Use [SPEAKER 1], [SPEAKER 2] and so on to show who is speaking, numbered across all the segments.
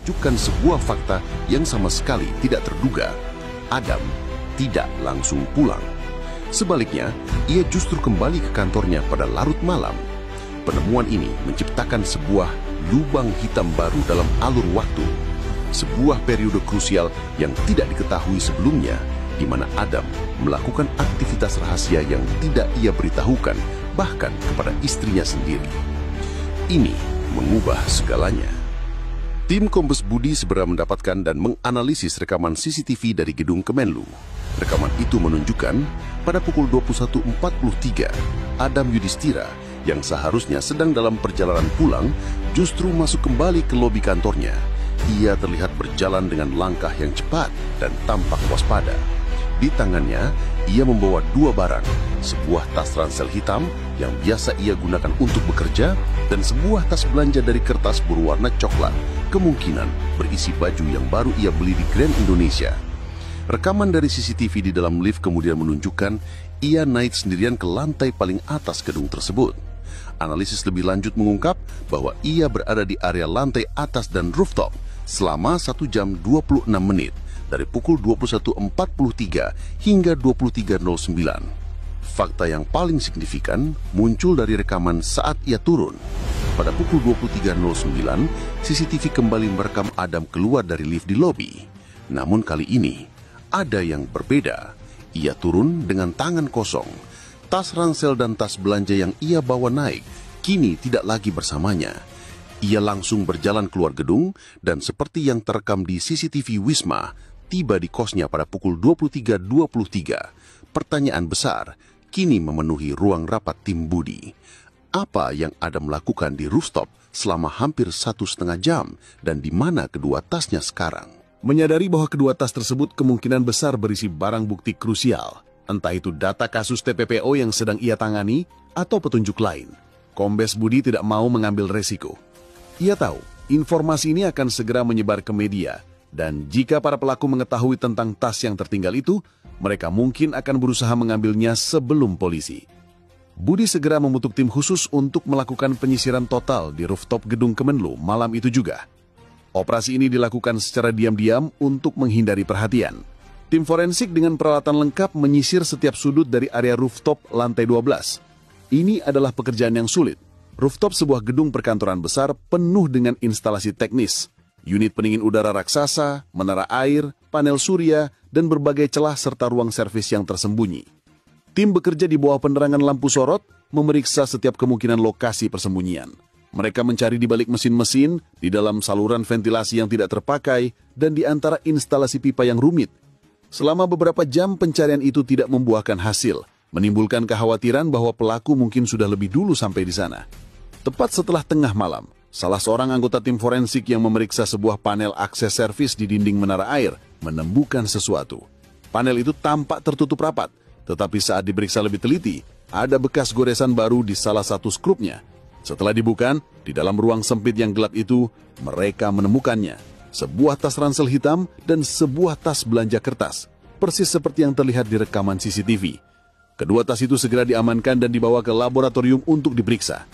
[SPEAKER 1] menunjukkan sebuah fakta yang sama sekali tidak terduga. Adam tidak langsung pulang. Sebaliknya, ia justru kembali ke kantornya pada larut malam. Penemuan ini menciptakan sebuah lubang hitam baru dalam alur waktu. Sebuah periode krusial yang tidak diketahui sebelumnya, di mana Adam melakukan aktivitas rahasia yang tidak ia beritahukan, bahkan kepada istrinya sendiri. Ini mengubah segalanya. Tim Kombes Budi segera mendapatkan dan menganalisis rekaman CCTV dari gedung Kemenlu. Rekaman itu menunjukkan pada pukul 21.43, Adam Yudhistira yang seharusnya sedang dalam perjalanan pulang justru masuk kembali ke lobi kantornya. Ia terlihat berjalan dengan langkah yang cepat dan tampak waspada. Di tangannya, ia membawa dua barang, sebuah tas ransel hitam yang biasa ia gunakan untuk bekerja dan sebuah tas belanja dari kertas berwarna coklat, kemungkinan berisi baju yang baru ia beli di Grand Indonesia. Rekaman dari CCTV di dalam lift kemudian menunjukkan ia naik sendirian ke lantai paling atas gedung tersebut. Analisis lebih lanjut mengungkap bahwa ia berada di area lantai atas dan rooftop selama 1 jam 26 menit dari pukul 21.43 hingga 23.09. Fakta yang paling signifikan muncul dari rekaman saat ia turun. Pada pukul 23.09, CCTV kembali merekam Adam keluar dari lift di lobi. Namun kali ini, ada yang berbeda. Ia turun dengan tangan kosong. Tas ransel dan tas belanja yang ia bawa naik kini tidak lagi bersamanya. Ia langsung berjalan keluar gedung dan seperti yang terekam di CCTV Wisma, tiba di kosnya pada pukul 23.23. Pertanyaan besar kini memenuhi ruang rapat tim Budi. Apa yang Adam lakukan di rooftop selama hampir 1,5 jam dan di mana kedua tasnya sekarang?
[SPEAKER 2] Menyadari bahwa kedua tas tersebut kemungkinan besar berisi barang bukti krusial, entah itu data kasus TPPO yang sedang ia tangani atau petunjuk lain, Kombes Budi tidak mau mengambil resiko. Ia tahu informasi ini akan segera menyebar ke media, dan jika para pelaku mengetahui tentang tas yang tertinggal itu, mereka mungkin akan berusaha mengambilnya sebelum polisi. Budi segera membentuk tim khusus untuk melakukan penyisiran total di rooftop gedung Kemenlu malam itu juga. Operasi ini dilakukan secara diam-diam untuk menghindari perhatian. Tim forensik dengan peralatan lengkap menyisir setiap sudut dari area rooftop lantai 12. Ini adalah pekerjaan yang sulit. Rooftop sebuah gedung perkantoran besar penuh dengan instalasi teknis, unit pendingin udara raksasa, menara air, panel surya, dan berbagai celah serta ruang servis yang tersembunyi. Tim bekerja di bawah penerangan lampu sorot, memeriksa setiap kemungkinan lokasi persembunyian. Mereka mencari di balik mesin-mesin, di dalam saluran ventilasi yang tidak terpakai, dan di antara instalasi pipa yang rumit. Selama beberapa jam pencarian itu tidak membuahkan hasil, menimbulkan kekhawatiran bahwa pelaku mungkin sudah lebih dulu sampai di sana. Tepat setelah tengah malam, salah seorang anggota tim forensik yang memeriksa sebuah panel akses servis di dinding menara air menemukan sesuatu. Panel itu tampak tertutup rapat, tetapi saat diperiksa lebih teliti, ada bekas goresan baru di salah satu skrupnya. Setelah dibuka, di dalam ruang sempit yang gelap itu, mereka menemukannya. Sebuah tas ransel hitam dan sebuah tas belanja kertas, persis seperti yang terlihat di rekaman CCTV. Kedua tas itu segera diamankan dan dibawa ke laboratorium untuk diperiksa.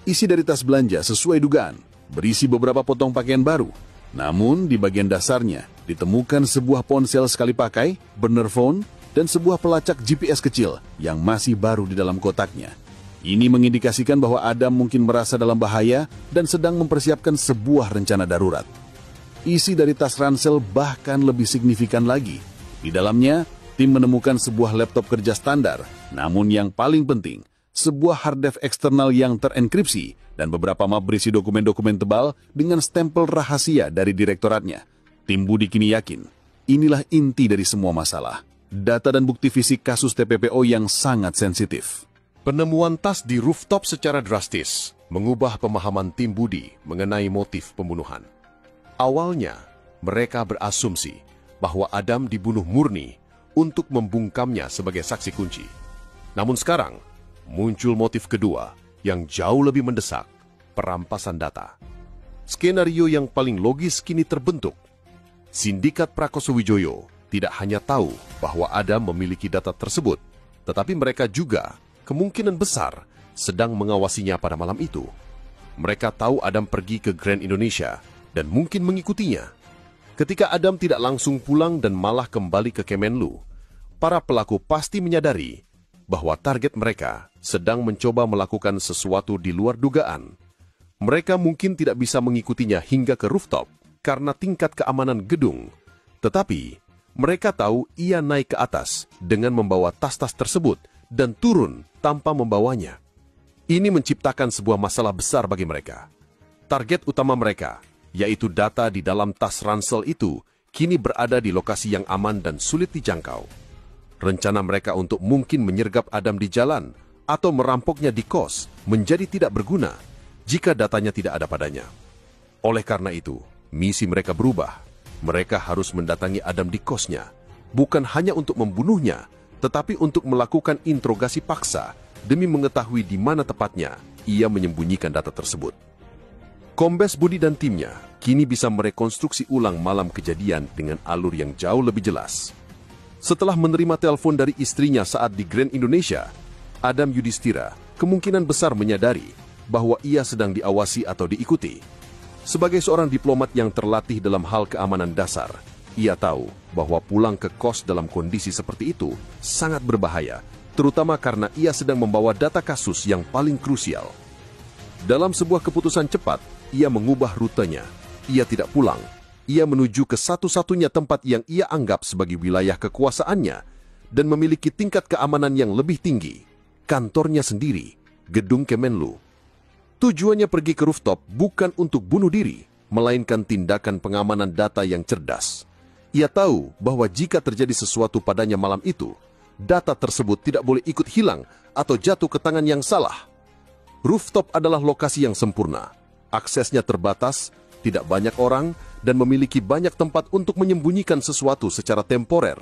[SPEAKER 2] Isi dari tas belanja sesuai dugaan, berisi beberapa potong pakaian baru. Namun di bagian dasarnya ditemukan sebuah ponsel sekali pakai, burner phone, dan sebuah pelacak GPS kecil yang masih baru di dalam kotaknya. Ini mengindikasikan bahwa Adam mungkin merasa dalam bahaya dan sedang mempersiapkan sebuah rencana darurat. Isi dari tas ransel bahkan lebih signifikan lagi. Di dalamnya, tim menemukan sebuah laptop kerja standar, namun yang paling penting, sebuah hard drive eksternal yang terenkripsi dan beberapa map berisi dokumen-dokumen tebal dengan stempel rahasia dari direktoratnya. Tim Budi kini yakin, inilah inti dari semua masalah. Data dan bukti fisik kasus TPPO yang sangat sensitif.
[SPEAKER 3] Penemuan tas di rooftop secara drastis mengubah pemahaman tim Budi mengenai motif pembunuhan. Awalnya, mereka berasumsi bahwa Adam dibunuh murni untuk membungkamnya sebagai saksi kunci. Namun sekarang, muncul motif kedua yang jauh lebih mendesak, perampasan data. Skenario yang paling logis kini terbentuk. Sindikat Prakoso Wijaya tidak hanya tahu bahwa Adam memiliki data tersebut, tetapi mereka juga kemungkinan besar sedang mengawasinya pada malam itu. Mereka tahu Adam pergi ke Grand Indonesia dan mungkin mengikutinya. Ketika Adam tidak langsung pulang dan malah kembali ke Kemenlu, para pelaku pasti menyadari bahwa target mereka sedang mencoba melakukan sesuatu di luar dugaan. Mereka mungkin tidak bisa mengikutinya hingga ke rooftop karena tingkat keamanan gedung. Tetapi, mereka tahu ia naik ke atas dengan membawa tas-tas tersebut dan turun tanpa membawanya. Ini menciptakan sebuah masalah besar bagi mereka. Target utama mereka, yaitu data di dalam tas ransel itu, kini berada di lokasi yang aman dan sulit dijangkau. Rencana mereka untuk mungkin menyergap Adam di jalan atau merampoknya di kos menjadi tidak berguna jika datanya tidak ada padanya. Oleh karena itu, misi mereka berubah. Mereka harus mendatangi Adam di kosnya, bukan hanya untuk membunuhnya, tetapi untuk melakukan interogasi paksa demi mengetahui di mana tepatnya ia menyembunyikan data tersebut. Kombes Budi dan timnya kini bisa merekonstruksi ulang malam kejadian dengan alur yang jauh lebih jelas. Setelah menerima telepon dari istrinya saat di Grand Indonesia, Adam Yudhistira kemungkinan besar menyadari bahwa ia sedang diawasi atau diikuti. Sebagai seorang diplomat yang terlatih dalam hal keamanan dasar, ia tahu bahwa pulang ke kos dalam kondisi seperti itu sangat berbahaya, terutama karena ia sedang membawa data kasus yang paling krusial. Dalam sebuah keputusan cepat, ia mengubah rutenya. Ia tidak pulang. Ia menuju ke satu-satunya tempat yang ia anggap sebagai wilayah kekuasaannya dan memiliki tingkat keamanan yang lebih tinggi. Kantornya sendiri, gedung Kemenlu. Tujuannya pergi ke rooftop bukan untuk bunuh diri, melainkan tindakan pengamanan data yang cerdas. Ia tahu bahwa jika terjadi sesuatu padanya malam itu, data tersebut tidak boleh ikut hilang atau jatuh ke tangan yang salah. Rooftop adalah lokasi yang sempurna. Aksesnya terbatas, tidak banyak orang, dan memiliki banyak tempat untuk menyembunyikan sesuatu secara temporer.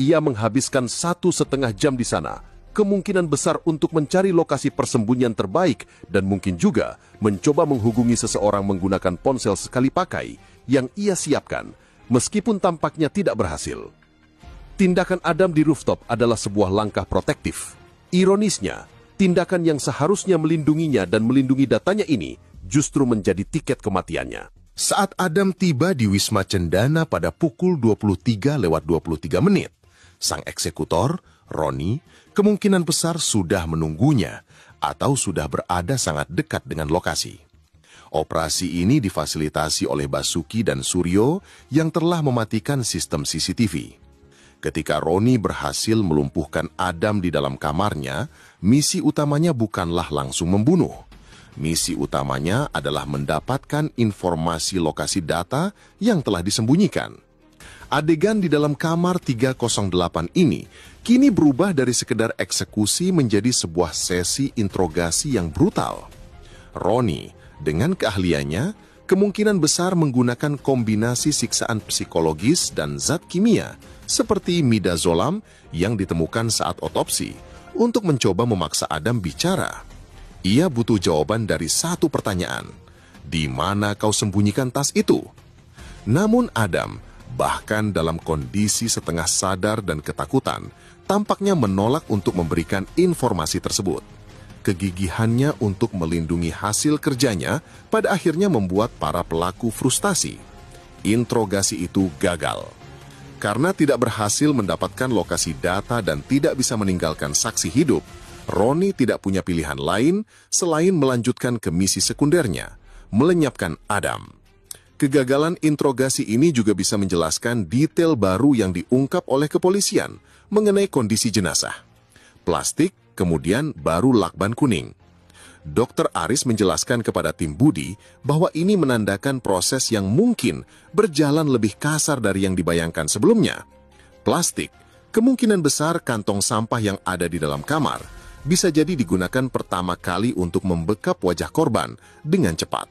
[SPEAKER 3] Ia menghabiskan 1,5 jam di sana, kemungkinan besar untuk mencari lokasi persembunyian terbaik dan mungkin juga mencoba menghubungi seseorang menggunakan ponsel sekali pakai yang ia siapkan, meskipun tampaknya tidak berhasil. Tindakan Adam di rooftop adalah sebuah langkah protektif. Ironisnya, tindakan yang seharusnya melindunginya dan melindungi datanya ini justru menjadi tiket kematiannya.
[SPEAKER 1] Saat Adam tiba di Wisma Cendana pada pukul 23:23, sang eksekutor, Roni, kemungkinan besar sudah menunggunya atau sudah berada sangat dekat dengan lokasi. Operasi ini difasilitasi oleh Basuki dan Suryo yang telah mematikan sistem CCTV. Ketika Roni berhasil melumpuhkan Adam di dalam kamarnya, misi utamanya bukanlah langsung membunuh. Misi utamanya adalah mendapatkan informasi lokasi data yang telah disembunyikan. Adegan di dalam kamar 308 ini kini berubah dari sekedar eksekusi menjadi sebuah sesi interogasi yang brutal. Roni, dengan keahliannya, kemungkinan besar menggunakan kombinasi siksaan psikologis dan zat kimia seperti midazolam yang ditemukan saat otopsi untuk mencoba memaksa Adam bicara. Ia butuh jawaban dari satu pertanyaan, di mana kau sembunyikan tas itu? Namun Adam, bahkan dalam kondisi setengah sadar dan ketakutan, tampaknya menolak untuk memberikan informasi tersebut. Kegigihannya untuk melindungi hasil kerjanya pada akhirnya membuat para pelaku frustasi. Interogasi itu gagal. Karena tidak berhasil mendapatkan lokasi data dan tidak bisa meninggalkan saksi hidup, Roni tidak punya pilihan lain selain melanjutkan ke misi sekundernya, melenyapkan Adam. Kegagalan interogasi ini juga bisa menjelaskan detail baru yang diungkap oleh kepolisian mengenai kondisi jenazah. Plastik, kemudian baru lakban kuning. Dr. Aris menjelaskan kepada tim Budi bahwa ini menandakan proses yang mungkin berjalan lebih kasar dari yang dibayangkan sebelumnya. Plastik, kemungkinan besar kantong sampah yang ada di dalam kamar, bisa jadi digunakan pertama kali untuk membekap wajah korban dengan cepat.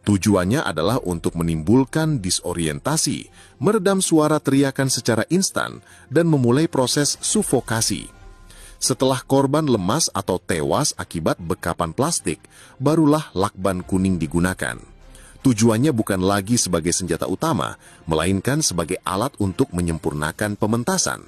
[SPEAKER 1] Tujuannya adalah untuk menimbulkan disorientasi, meredam suara teriakan secara instan, dan memulai proses sufokasi. Setelah korban lemas atau tewas akibat bekapan plastik, barulah lakban kuning digunakan. Tujuannya bukan lagi sebagai senjata utama, melainkan sebagai alat untuk menyempurnakan pementasan.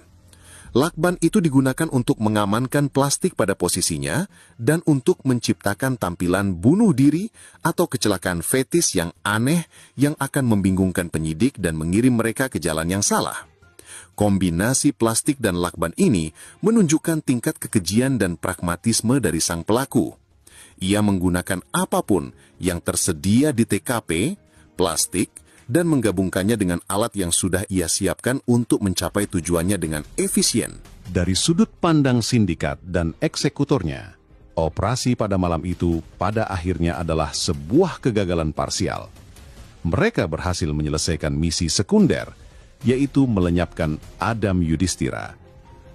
[SPEAKER 1] Lakban itu digunakan untuk mengamankan plastik pada posisinya dan untuk menciptakan tampilan bunuh diri atau kecelakaan fetis yang aneh yang akan membingungkan penyidik dan mengirim mereka ke jalan yang salah. Kombinasi plastik dan lakban ini menunjukkan tingkat kekejian dan pragmatisme dari sang pelaku. Ia menggunakan apapun yang tersedia di TKP, plastik, dan menggabungkannya dengan alat yang sudah ia siapkan untuk mencapai tujuannya dengan efisien.
[SPEAKER 2] Dari sudut pandang sindikat dan eksekutornya, operasi pada malam itu pada akhirnya adalah sebuah kegagalan parsial. Mereka berhasil menyelesaikan misi sekunder, yaitu melenyapkan Adam Yudhistira.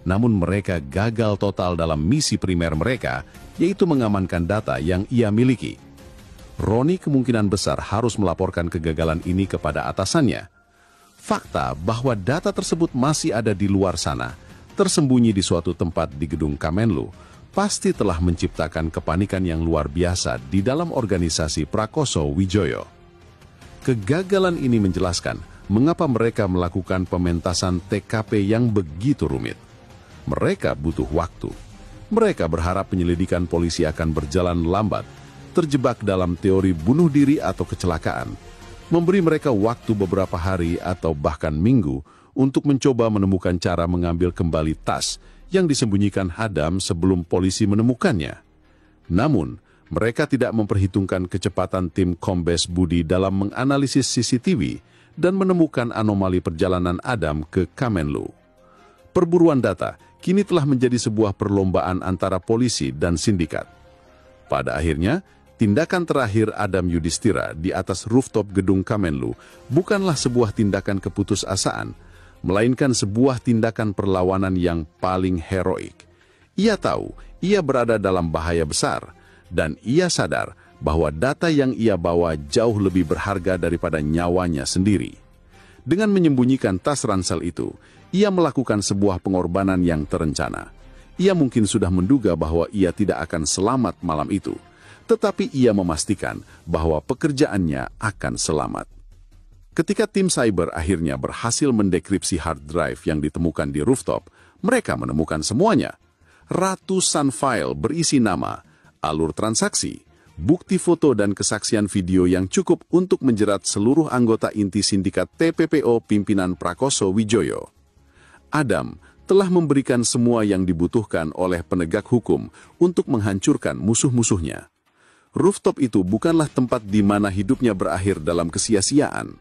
[SPEAKER 2] Namun mereka gagal total dalam misi primer mereka, yaitu mengamankan data yang ia miliki. Roni kemungkinan besar harus melaporkan kegagalan ini kepada atasannya. Fakta bahwa data tersebut masih ada di luar sana, tersembunyi di suatu tempat di gedung Kamenlu, pasti telah menciptakan kepanikan yang luar biasa di dalam organisasi Prakoso Wijoyo. Kegagalan ini menjelaskan mengapa mereka melakukan pementasan TKP yang begitu rumit. Mereka butuh waktu. Mereka berharap penyelidikan polisi akan berjalan lambat, terjebak dalam teori bunuh diri atau kecelakaan, memberi mereka waktu beberapa hari atau bahkan minggu untuk mencoba menemukan cara mengambil kembali tas yang disembunyikan Adam sebelum polisi menemukannya. Namun, mereka tidak memperhitungkan kecepatan tim Kombes Budi dalam menganalisis CCTV dan menemukan anomali perjalanan Adam ke Kamenlu. Perburuan data kini telah menjadi sebuah perlombaan antara polisi dan sindikat. Pada akhirnya, tindakan terakhir Adam Yudhistira di atas rooftop gedung Kamenlu bukanlah sebuah tindakan keputusasaan, melainkan sebuah tindakan perlawanan yang paling heroik. Ia tahu ia berada dalam bahaya besar, dan ia sadar bahwa data yang ia bawa jauh lebih berharga daripada nyawanya sendiri. Dengan menyembunyikan tas ransel itu, ia melakukan sebuah pengorbanan yang terencana. Ia mungkin sudah menduga bahwa ia tidak akan selamat malam itu, tetapi ia memastikan bahwa pekerjaannya akan selamat. Ketika tim cyber akhirnya berhasil mendekripsi hard drive yang ditemukan di rooftop, mereka menemukan semuanya. Ratusan file berisi nama, alur transaksi, bukti foto dan kesaksian video yang cukup untuk menjerat seluruh anggota inti sindikat TPPO pimpinan Prakoso Wijoyo. Adam telah memberikan semua yang dibutuhkan oleh penegak hukum untuk menghancurkan musuh-musuhnya. Rooftop itu bukanlah tempat di mana hidupnya berakhir dalam kesia-siaan.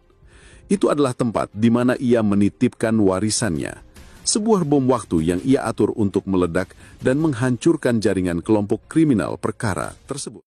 [SPEAKER 2] Itu adalah tempat di mana ia menitipkan warisannya, sebuah bom waktu yang ia atur untuk meledak dan menghancurkan jaringan kelompok kriminal perkara tersebut.